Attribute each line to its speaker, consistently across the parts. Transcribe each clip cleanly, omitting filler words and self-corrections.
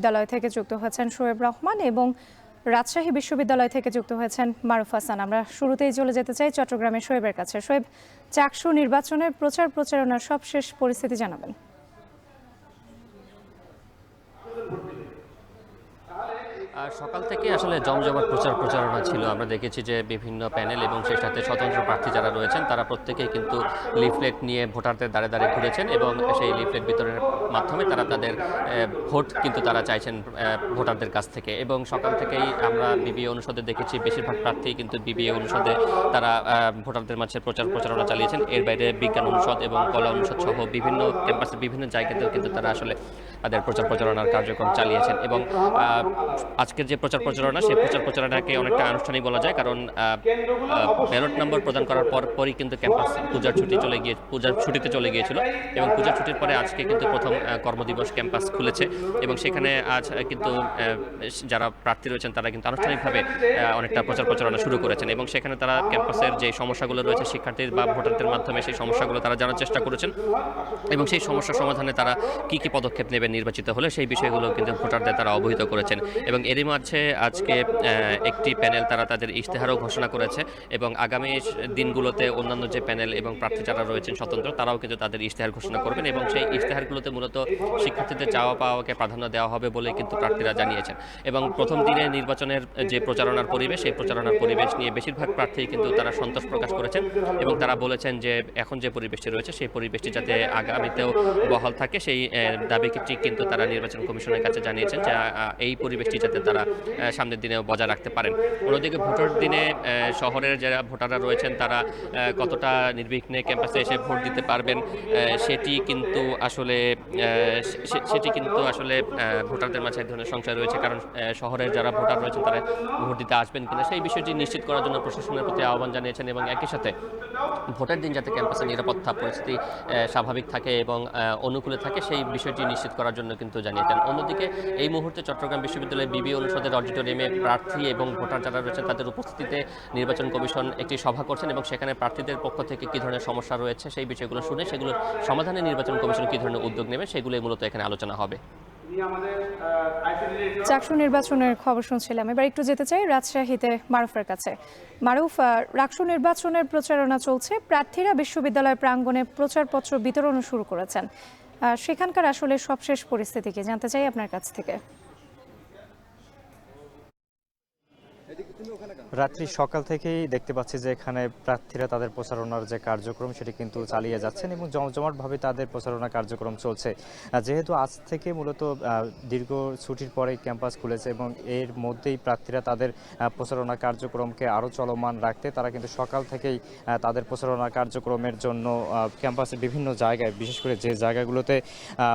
Speaker 1: বিশ্ববিদ্যালয় থেকে যুক্ত হয়েছেন শোয়েব রহমান এবং রাজশাহী বিশ্ববিদ্যালয় থেকে যুক্ত হয়েছেন মারুফ হাসান। আমরা শুরুতেই চলে যেতে চাই চট্টগ্রামের শোয়েবের কাছে। শোয়েব, চাকসু নির্বাচনের প্রচারণার সবশেষ পরিস্থিতি জানাবেন।
Speaker 2: সকাল থেকে আসলে জমজমাট প্রচারণা ছিল। আমরা দেখেছি যে বিভিন্ন প্যানেল এবং সেই সাথে স্বতন্ত্র প্রার্থী যারা রয়েছেন তারা প্রত্যেকেই কিন্তু লিফলেট নিয়ে ভোটারদের দ্বারে দ্বারে ঘুরেছেন এবং সেই লিফলেট বিতরণের মাধ্যমে তারা তাদের ভোট কিন্তু তারা চাইছেন ভোটারদের কাছ থেকে। এবং সকাল থেকেই আমরা বিবিএ অনুষদে দেখেছি বেশিরভাগ প্রার্থী কিন্তু বিবিএ অনুষদে তারা ভোটারদের মাঝে প্রচারণা চালিয়েছেন। এর বাইরে বিজ্ঞান অনুষদ এবং কলা অনুষদ সহ বিভিন্ন ক্যাম্পাসের বিভিন্ন জায়গাতেও কিন্তু তারা আসলে তাদের প্রচারণার কার্যক্রম চালিয়েছেন। এবং আজকের যে প্রচারণা সেই প্রচারণাকে অনেকটা আনুষ্ঠানিক বলা যায়, কারণ ব্যালট নম্বর প্রদান করার পরই কিন্তু ক্যাম্পাস পূজার ছুটিতে চলে গিয়েছিল এবং পূজার ছুটির পরে আজকে কিন্তু প্রথম কর্মদিবস ক্যাম্পাস খুলেছে এবং সেখানে আজ কিন্তু যারা প্রার্থী রয়েছেন তারা কিন্তু আনুষ্ঠানিকভাবে অনেকটা প্রচারণা শুরু করেছেন এবং সেখানে তারা ক্যাম্পাসের যে সমস্যাগুলো রয়েছে শিক্ষার্থী বা ভোটারদের মাধ্যমে সেই সমস্যাগুলো তারা জানার চেষ্টা করেছেন এবং সেই সমস্যা সমাধানে তারা কি পদক্ষেপ নেবেন নির্বাচিত হলে সেই বিষয়গুলো কিন্তু ভোটারদের তারা অবহিত করেছেন। এবং এরই মাঝে আজকে একটি প্যানেল তারা তাদের ইশতেহারও ঘোষণা করেছে এবং আগামী দিনগুলোতে অন্যান্য যে প্যানেল এবং প্রার্থী যারা রয়েছেন স্বতন্ত্র তারাও কিন্তু তাদের ইশতেহার ঘোষণা করবেন এবং সেই ইশতেহারগুলোতে মূলত শিক্ষার্থীদের চাওয়া পাওয়াকে প্রাধান্য দেওয়া হবে বলে কিন্তু প্রার্থীরা জানিয়েছেন। এবং প্রথম দিনে নির্বাচনের যে প্রচারণার পরিবেশ সেই প্রচারণার পরিবেশ নিয়ে বেশিরভাগ প্রার্থী কিন্তু তারা সন্তোষ প্রকাশ করেছেন এবং তারা বলেছেন যে এখন যে পরিবেশটি রয়েছে সেই পরিবেশটি যাতে আগামীতেও বহাল থাকে সেই দাবিটি কিন্তু তারা নির্বাচন কমিশনের কাছে জানিয়েছেন যে এই পরিবেশটি যাতে তারা সামনের দিনেও বজায় রাখতে পারেন। অন্যদিকে ভোটের দিনে শহরের যারা ভোটাররা রয়েছেন তারা কতটা নির্বিঘ্নে ক্যাম্পাসে এসে ভোট দিতে পারবেন সেটি কিন্তু আসলে ভোটারদের মাঝে এক ধরনের সংশয় রয়েছে, কারণ শহরের যারা ভোটার রয়েছেন তারা ভোট দিতে আসবেন কিনা সেই বিষয়টি নিশ্চিত করার জন্য প্রশাসনের প্রতি আহ্বান জানিয়েছেন এবং একই সাথে ভোটের দিন যাতে ক্যাম্পাসের নিরাপত্তা পরিস্থিতি স্বাভাবিক থাকে এবং অনুকূলে থাকে সেই বিষয়টি নিশ্চিত করার জন্য কিন্তু জানিয়েছেন। অন্যদিকে এই মুহূর্তে চট্টগ্রাম বিশ্ববিদ্যালয়ের বিবিএ অনুষদের অডিটোরিয়ামে প্রার্থী এবং ভোটার যারা রয়েছেন তাদের উপস্থিতিতে নির্বাচন কমিশন একটি সভা করছেন এবং সেখানে প্রার্থীদের পক্ষ থেকে কী ধরনের সমস্যা রয়েছে সেই বিষয়গুলো শুনে সেগুলোর সমাধানে নির্বাচন কমিশন কী ধরনের উদ্যোগ নেবে সেগুলোই মূলত এখানে আলোচনা হবে।
Speaker 1: চাকসু নির্বাচনের খবর শুনছিলাম। এবার একটু যেতে চাই রাজশাহীতে মারুফের কাছে। মারুফ, চাকসু নির্বাচনের প্রচারণা চলছে, প্রার্থীরা বিশ্ববিদ্যালয় প্রাঙ্গণে প্রচারপত্র বিতরণ শুরু করেছেন। সেখানকার আসলে সবশেষ পরিস্থিতি কি জানতে চাই আপনার কাছ থেকে।
Speaker 3: রাত্রি সকাল থেকেই দেখতে পাচ্ছি যে এখানে প্রার্থীরা তাদের প্রচারণার যে কার্যক্রম সেটি কিন্তু চালিয়ে যাচ্ছেন এবং জমজমাটভাবে তাদের প্রচারণা কার্যক্রম চলছে। যেহেতু আজ থেকে মূলত দীর্ঘ ছুটির পরে ক্যাম্পাস খুলেছে এবং এর মধ্যেই প্রার্থীরা তাদের প্রচারণা কার্যক্রমকে আরও চলমান রাখতে তারা কিন্তু সকাল থেকেই তাদের প্রচারণা কার্যক্রমের জন্য ক্যাম্পাসের বিভিন্ন জায়গায়, বিশেষ করে যে জায়গাগুলোতে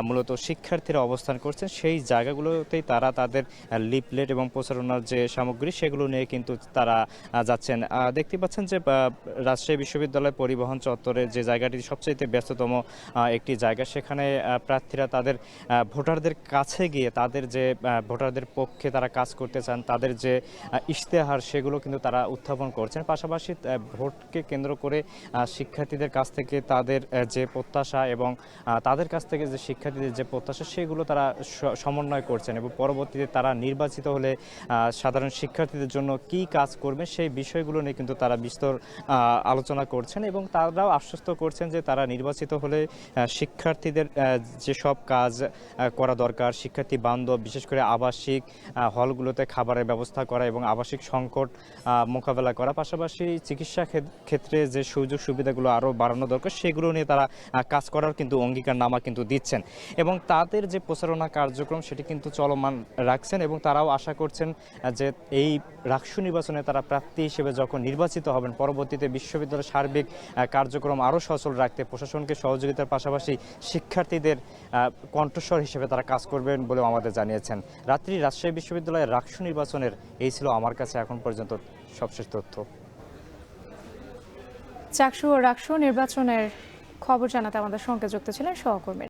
Speaker 3: মূলত শিক্ষার্থীরা অবস্থান করছেন সেই জায়গাগুলোতেই তারা তাদের লিফলেট এবং প্রচারণার যে সামগ্রী সেগুলো নিয়ে কিন্তু তারা যাচ্ছেন। দেখতে পাচ্ছেন যে রাজশাহী বিশ্ববিদ্যালয় পরিবহন চত্বরে যে জায়গাটি সবচেয়ে ব্যস্ততম একটি জায়গা, সেখানে প্রার্থীরা তাদের ভোটারদের কাছে গিয়ে তাদের যে ভোটারদের পক্ষে তারা কাজ করতে চান তাদের যে ইশতেহার সেগুলো কিন্তু তারা উত্থাপন করছেন। পাশাপাশি ভোটকে কেন্দ্র করে শিক্ষার্থীদের কাছ থেকে তাদের যে প্রত্যাশা এবং তাদের কাছ থেকে যে শিক্ষার্থীদের যে প্রত্যাশা সেগুলো তারা সমন্বয় করছেন এবং পরবর্তীতে তারা নির্বাচিত হলে সাধারণ শিক্ষার্থীদের জন্য কি কাজ করবেন সেই বিষয়গুলো নিয়ে কিন্তু তারা বিস্তর আলোচনা করছেন এবং তারাও আশ্বস্ত করছেন যে তারা নির্বাচিত হলে শিক্ষার্থীদের যেসব কাজ করা দরকার, শিক্ষার্থী বান্ধব বিশেষ করে আবাসিক হলগুলোতে খাবারের ব্যবস্থা করা এবং আবাসিক সংকট মোকাবেলা করা, পাশাপাশি চিকিৎসা ক্ষেত্রে যে সুযোগ সুবিধাগুলো আরও বাড়ানো দরকার সেগুলো নিয়ে তারা কাজ করার কিন্তু অঙ্গীকারনামা কিন্তু দিচ্ছেন এবং তাদের যে প্রচারণা কার্যক্রম সেটি কিন্তু চলমান রাখছেন এবং তারাও আশা করছেন যে এই চাকসু নির্বাচনে তারা প্রার্থী হিসেবে যখন নির্বাচিত হবেন পরবর্তীতে বিশ্ববিদ্যালয়ের সার্বিক কার্যক্রম আরও সচল রাখতে প্রশাসনকে সহযোগিতার পাশাপাশি শিক্ষার্থীদের কণ্ঠস্বর হিসেবে তারা কাজ করবেন বলেও আমাদের জানিয়েছেন। রাত্রি রাজশাহী বিশ্ববিদ্যালয়ের চাকসু নির্বাচনের এই ছিল আমার কাছে এখন পর্যন্ত সবশেষ তথ্য।
Speaker 1: চাকসু ও চাকসু নির্বাচনের খবর জানাতে আমাদের সঙ্গে যুক্ত ছিলেন সহকর্মী।